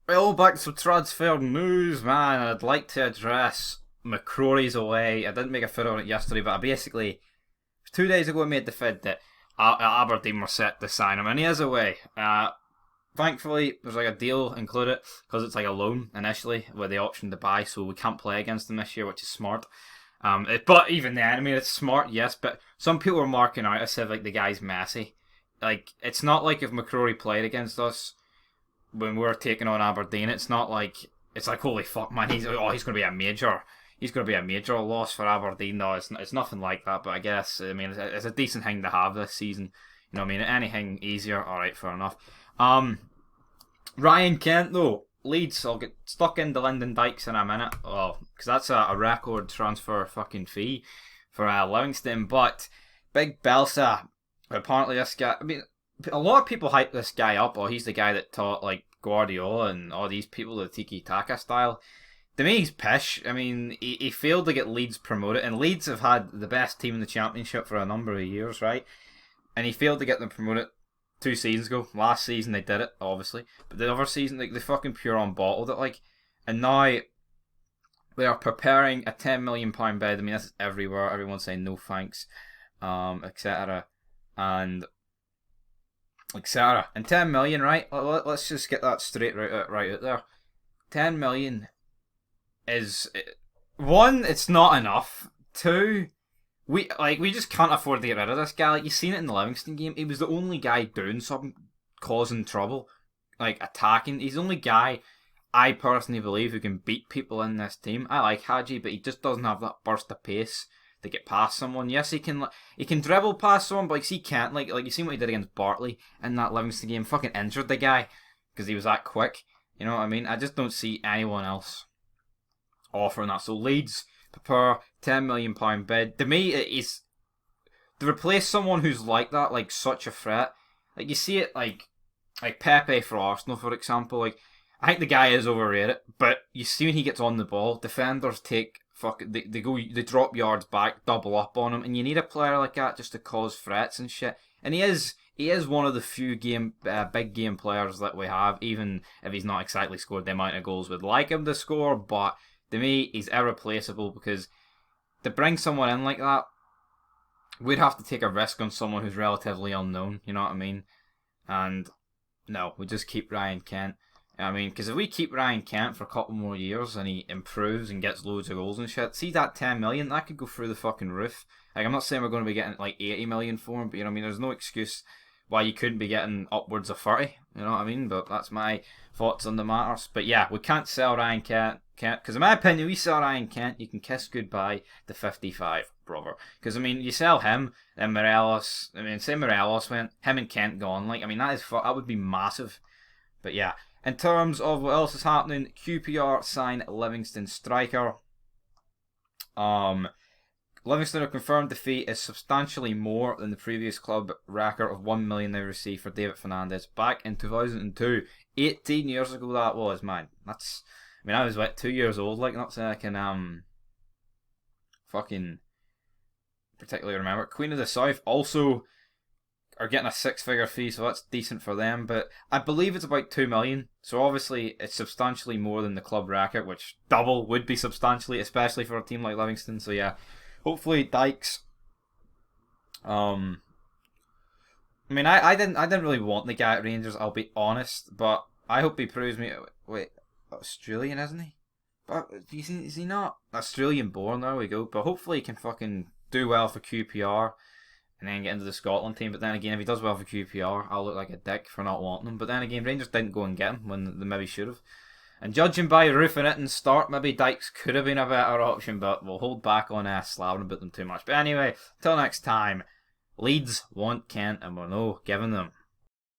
Well, back to some transfer news, man. I'd like to address McCrory's away. I didn't make a video on it yesterday, but I basically 2 days ago I made the vid that Aberdeen were set to sign him, and he is away. Thankfully, there's like a deal included because it's like a loan initially with the option to buy, so we can't play against him this year, which is smart. But even then, I mean, it's smart, yes, but some people are marking out as if like the guy's messy. Like, it's not like if McCrory played against us when we're taking on Aberdeen, it's not like it's like holy fuck, man, he's going to be a major. He's going to be a major loss for Aberdeen. No, it's nothing like that. But I guess I mean it's a decent thing to have this season. You know what I mean? Anything easier, all right, fair enough. Ryan Kent though, Leeds. I'll get stuck into Lyndon Dykes in a minute. Oh, because that's a record transfer fucking fee for Livingston. But Big Belsa, apparently this guy. I mean, a lot of people hype this guy up. Oh, he's the guy that taught like Guardiola and all these people the tiki taka style. To me, he's pish. I mean, he failed to get Leeds promoted, and Leeds have had the best team in the Championship for a number of years, right? And he failed to get them promoted 2 seasons ago. Last season they did it, obviously, but the other season they fucking pure on bottled it, like. And now they are preparing a £10 million bid. I mean, this is everywhere. Everyone's saying no thanks, etc. And etc. And 10 million, right? Let's just get that straight right out there. 10 million is one, it's not enough. Two, we just can't afford to get rid of this guy. Like, you've seen it in the Livingston game. He was the only guy doing something, causing trouble, like attacking. He's the only guy I personally believe who can beat people in this team. I like Hadji, but he just doesn't have that burst of pace to get past someone. Yes, he can dribble past someone, but like, he can't. Like you seen what he did against Bartley in that Livingston game. Fucking injured the guy because he was that quick. You know what I mean? I just don't see anyone else offering that. So Leeds prepare £10 million bid. To me, it is to replace someone who's like that, like such a threat. Like you see it, like Pepe for Arsenal, for example. Like I think the guy is overrated, but you see when he gets on the ball, defenders they drop yards back, double up on him, and you need a player like that just to cause threats and shit. And he is one of the few big game players that we have, even if he's not exactly scored the amount of goals we'd like him to score. But to me, he's irreplaceable because to bring someone in like that, we'd have to take a risk on someone who's relatively unknown, you know what I mean? And no, we just keep Ryan Kent. I mean, because if we keep Ryan Kent for a couple more years and he improves and gets loads of goals and shit, see that 10 million, that could go through the fucking roof. Like, I'm not saying we're going to be getting like 80 million for him, but you know what I mean? There's no excuse why you couldn't be getting upwards of 30, you know what I mean? But that's my thoughts on the matters. But yeah, we can't sell Ryan Kent, because in my opinion, we sell Ryan Kent, you can kiss goodbye to 55, brother. Because I mean, you sell him, then Morelos, I mean, say Morelos went, him and Kent gone, like, I mean, that would be massive. But yeah, in terms of what else is happening, QPR signed Livingston striker. Livingston have confirmed the fee is substantially more than the previous club record of $1 million they received for David Fernandez back in 2002. 18 years ago that was, man. That's, I mean, I was 2 years old, like, not saying I can fucking particularly remember. Queen of the South also are getting a 6-figure fee, so that's decent for them. But I believe it's about 2 million. So obviously it's substantially more than the club record, which double would be substantially, especially for a team like Livingston. So yeah, hopefully Dykes. I mean, I didn't really want the guy at Rangers, I'll be honest, but I hope he proves me. Wait, Australian, isn't he? But is he not Australian born? There we go. But hopefully he can fucking do well for QPR and then get into the Scotland team. But then again, if he does well for QPR, I'll look like a dick for not wanting him. But then again, Rangers didn't go and get him when they maybe should have. And judging by roofing it and start, maybe Dykes could have been a better option, but we'll hold back on slaving about them too much. But anyway, till next time, Leeds want Kent and we're no giving them.